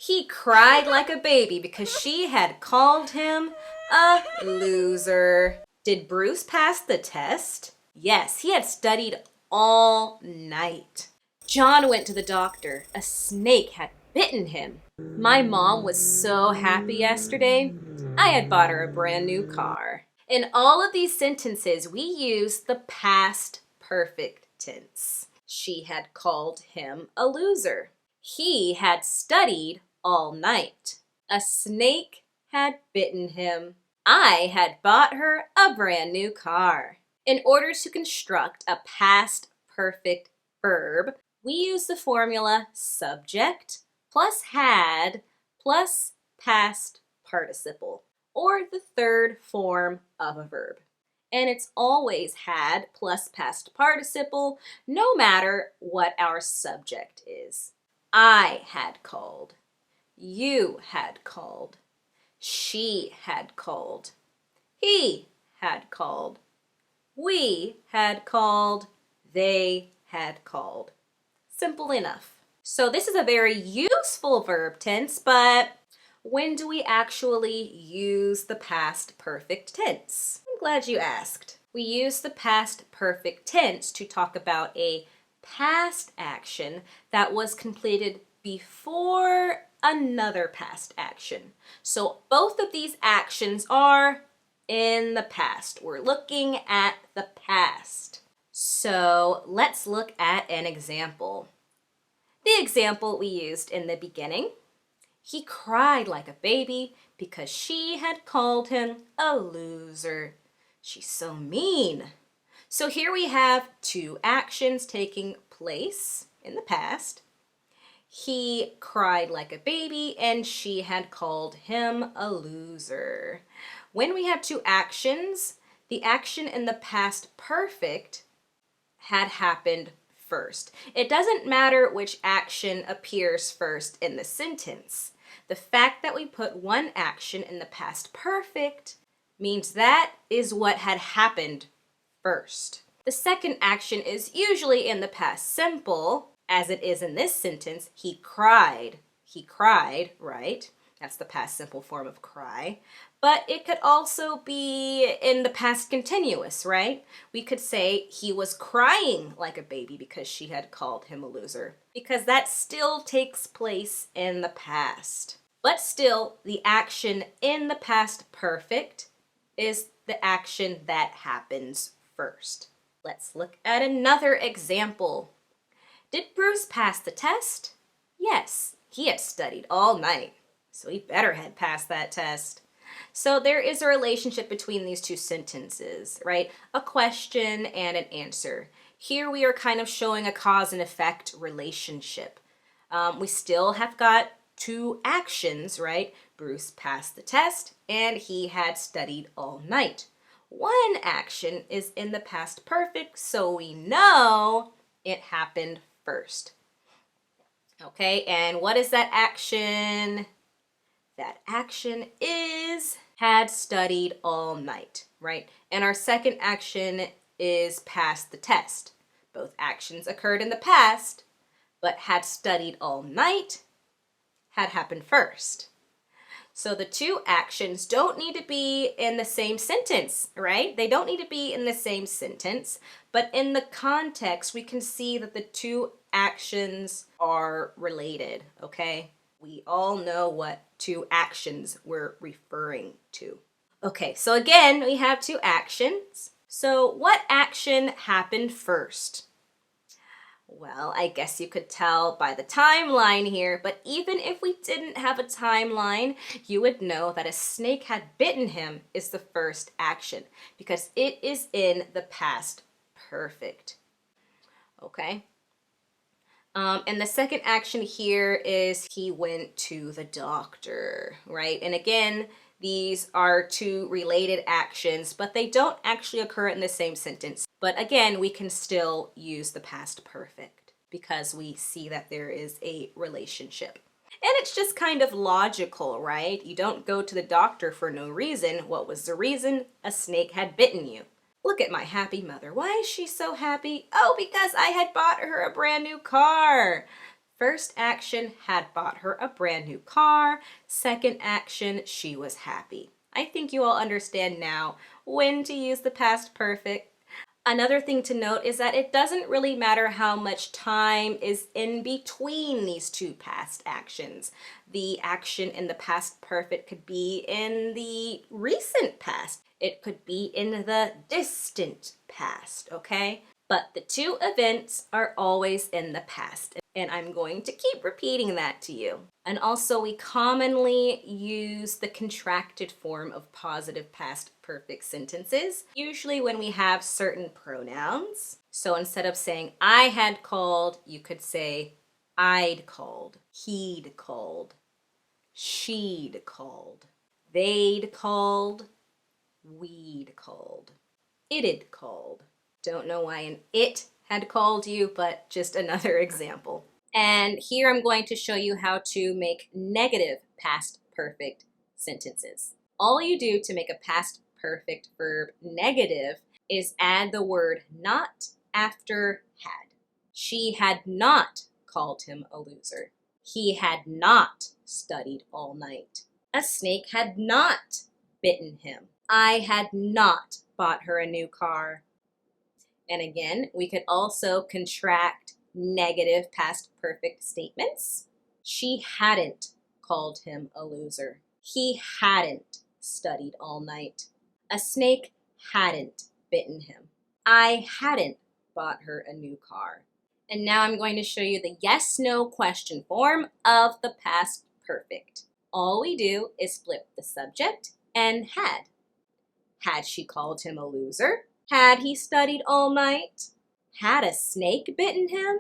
He cried like a baby because she had called him a loser. Did Bruce pass the test? Yes, he had studied all night. John went to the doctor. A snake had bitten him. My mom was so happy yesterday. I had bought her a brand new car. In all of these sentences, we use the past perfect tense. She had called him a loser. He had studied all night. A snake had bitten him. I had bought her a brand new car. In order to construct a past perfect verb, we use the formula subject plus had plus past participle, or the third form of a verb. And it's always had plus past participle, no matter what our subject is. I had called. You had called. She had called. He had called. We had called. They had called. Simple enough. So this is a very useful verb tense, but when do we actually use the past perfect tense? I'm glad you asked. We use the past perfect tense to talk about a past action that was completed before another past action. So both of these actions are in the past. We're looking at the past. So let's look at an example. The example we used in the beginning. He cried like a baby because she had called him a loser. She's so mean. So here we have two actions taking place in the past. He cried like a baby and she had called him a loser. When we have two actions, the action in the past perfect had happened first. It doesn't matter which action appears first in the sentence. The fact that we put one action in the past perfect means that is what had happened first. The second action is usually in the past simple, as it is in this sentence. He cried. He cried, right? That's the past simple form of cry. But it could also be in the past continuous, right? We could say he was crying like a baby because she had called him a loser, because that still takes place in the past. But still, the action in the past perfect is the action that happens first. Let's look at another example. Did Bruce pass the test? Yes, he had studied all night, so he better had passed that test. So there is a relationship between these two sentences, right? A question and an answer. Here we are kind of showing a cause and effect relationship. We still have got two actions, right? Bruce passed the test and he had studied all night. One action is in the past perfect, so we know it happened first. Okay, and what is that action? That action is had studied all night, right? And our second action is passed the test. Both actions occurred in the past, but had studied all night had happened first. So the two actions don't need to be in the same sentence, right? They don't need to be in the same sentence, but in the context, we can see that the two actions are related, okay? We all know what two actions we're referring to. Okay, so again, we have two actions. So what action happened first? Well, I guess you could tell by the timeline here, but even if we didn't have a timeline, you would know that a snake had bitten him is the first action because it is in the past perfect. Okay? And the second action here is he went to the doctor, right? And again, these are two related actions, but they don't actually occur in the same sentence. But again, we can still use the past perfect because we see that there is a relationship. And it's just kind of logical, right? You don't go to the doctor for no reason. What was the reason? A snake had bitten you. Look at my happy mother. Why is she so happy? Oh, because I had bought her a brand new car. First action, had bought her a brand new car. Second action, she was happy. I think you all understand now when to use the past perfect. Another thing to note is that it doesn't really matter how much time is in between these two past actions. The action in the past perfect could be in the recent past. It could be in the distant past, okay? But the two events are always in the past, and I'm going to keep repeating that to you. And also, we commonly use the contracted form of positive past perfect sentences, usually when we have certain pronouns. So instead of saying I had called, you could say I'd called, he'd called, she'd called, they'd called, we'd called, it'd called. Don't know why an it had called you, but just another example. And here I'm going to show you how to make negative past perfect sentences. All you do to make a past perfect verb negative is add the word not after had. She had not called him a loser. He had not studied all night. A snake had not bitten him. I had not bought her a new car. And again, we could also contract negative past perfect statements. She hadn't called him a loser. He hadn't studied all night. A snake hadn't bitten him. I hadn't bought her a new car. And now I'm going to show you the yes/no question form of the past perfect. All we do is flip the subject and had. Had she called him a loser? Had he studied all night? Had a snake bitten him?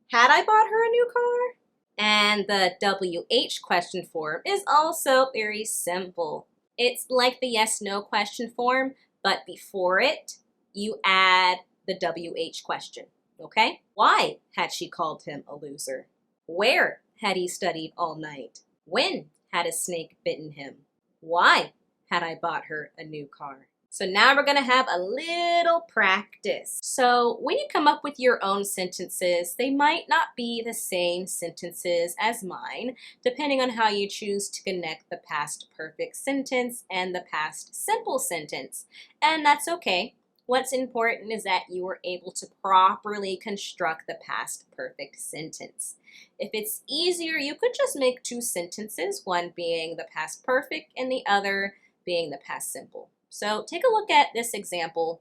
Had I bought her a new car? And the WH question form is also very simple. It's like the yes/no question form, but before it, you add the WH question, okay? Why had she called him a loser? Where had he studied all night? When had a snake bitten him? Why had I bought her a new car? So now we're going to have a little practice. So when you come up with your own sentences, they might not be the same sentences as mine, depending on how you choose to connect the past perfect sentence and the past simple sentence. And that's okay. What's important is that you were able to properly construct the past perfect sentence. If it's easier, you could just make two sentences, one being the past perfect and the other being the past simple. So take a look at this example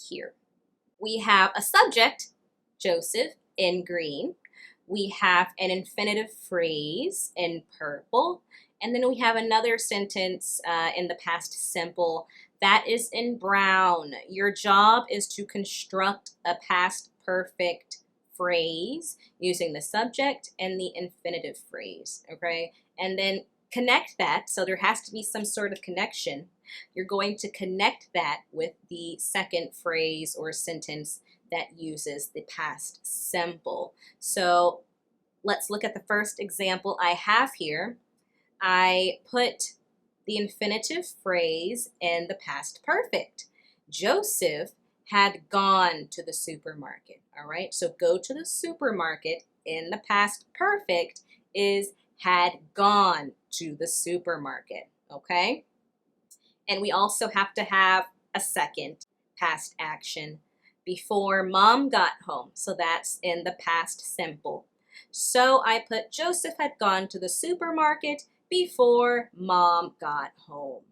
here. We have a subject, Joseph, in green. We have an infinitive phrase in purple. And then we have another sentence in the past simple that is in brown. Your job is to construct a past perfect phrase using the subject and the infinitive phrase, okay? And then connect that, so there has to be some sort of connection. You're going to connect that with the second phrase or sentence that uses the past simple. So let's look at the first example I have here. I put the infinitive phrase in the past perfect. Joseph had gone to the supermarket, all right? So go to the supermarket in the past perfect is had gone to the supermarket, okay? And we also have to have a second past action before mom got home. So that's in the past simple. So I put Joseph had gone to the supermarket before mom got home.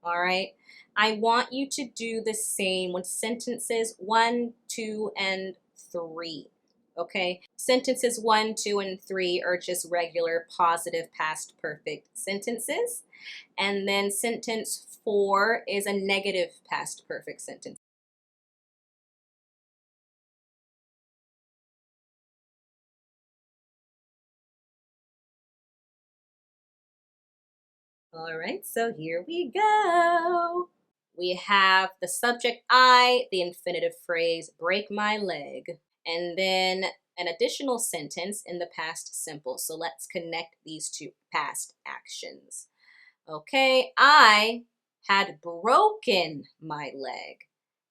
All right. I want you to do the same with sentences 1, 2, and 3. Okay, sentences 1, 2, and 3 are just regular positive past perfect sentences. And then sentence 4 is a negative past perfect sentence. All right, so here we go. We have the subject I, the infinitive phrase break my leg, and then an additional sentence in the past simple. So let's connect these two past actions. Okay, I had broken my leg.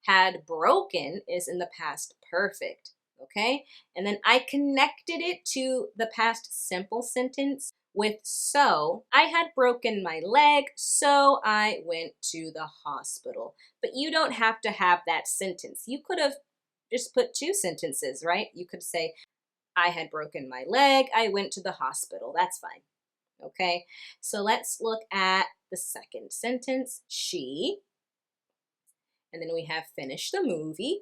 Had broken is in the past perfect. okay? And then I connected it to the past simple sentence with so. I had broken my leg, so I went to the hospital. But you don't have to have that sentence. You could have just put two sentences, right? You could say, I had broken my leg, I went to the hospital. That's fine, okay? So let's look at the second sentence. She, and then we have finished the movie,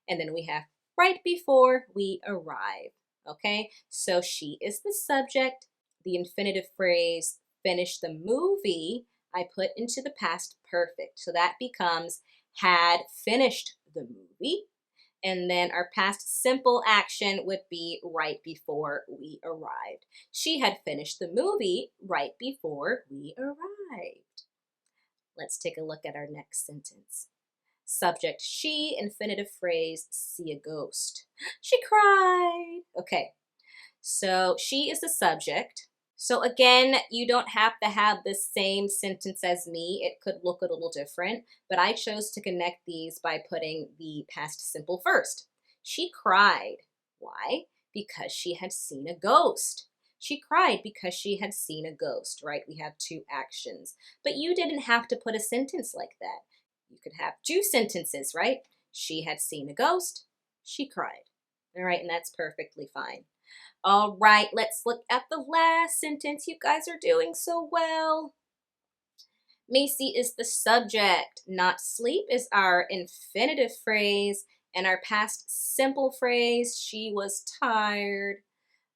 and then we have right before we arrive, okay? So she is the subject. The infinitive phrase finish the movie, I put into the past perfect. So that becomes had finished the movie. And then our past simple action would be right before we arrived. She had finished the movie right before we arrived. Let's take a look at our next sentence. Subject she, infinitive phrase see a ghost. She cried. Okay, so she is the subject. So again, you don't have to have the same sentence as me. It could look a little different, but I chose to connect these by putting the past simple first. She cried. Why? Because she had seen a ghost. She cried because she had seen a ghost, right? We have two actions, but you didn't have to put a sentence like that. You could have two sentences, right? She had seen a ghost. She cried. All right, and that's perfectly fine. All right, let's look at the last sentence. You guys are doing so well. Macy is the subject. Not sleep is our infinitive phrase, and our past simple phrase, she was tired.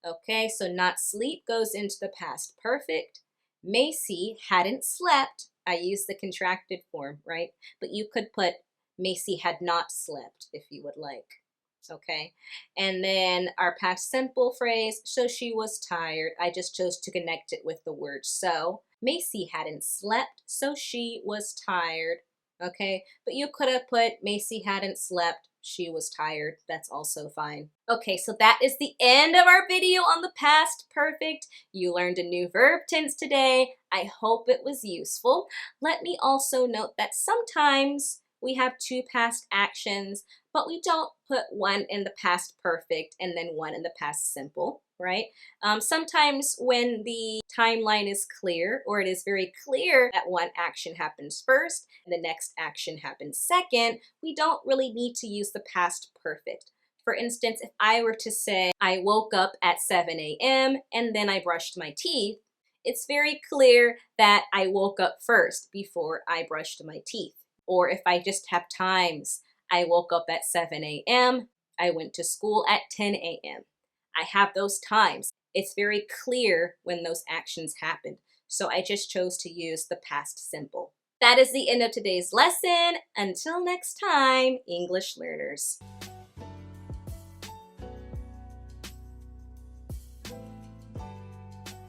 Okay, so not sleep goes into the past perfect. Macy hadn't slept. I used the contracted form, right? But you could put Macy had not slept if you would like. Okay, and then our past simple phrase, so she was tired. I just chose to connect it with the word so. Macy hadn't slept, so she was tired. Okay, but you could have put Macy hadn't slept, she was tired. That's also fine. Okay, so that is the end of our video on the past perfect. You learned a new verb tense today. I hope it was useful. Let me also note that sometimes we have two past actions, but we don't put one in the past perfect and then one in the past simple, right? Sometimes when the timeline is clear, or it is very clear that one action happens first and the next action happens second, we don't really need to use the past perfect. For instance, if I were to say, I woke up at 7 a.m. and then I brushed my teeth, it's very clear that I woke up first before I brushed my teeth. Or if I just have times, I woke up at 7 a.m., I went to school at 10 a.m. I have those times. It's very clear when those actions happened. So I just chose to use the past simple. That is the end of today's lesson. Until next time, English learners.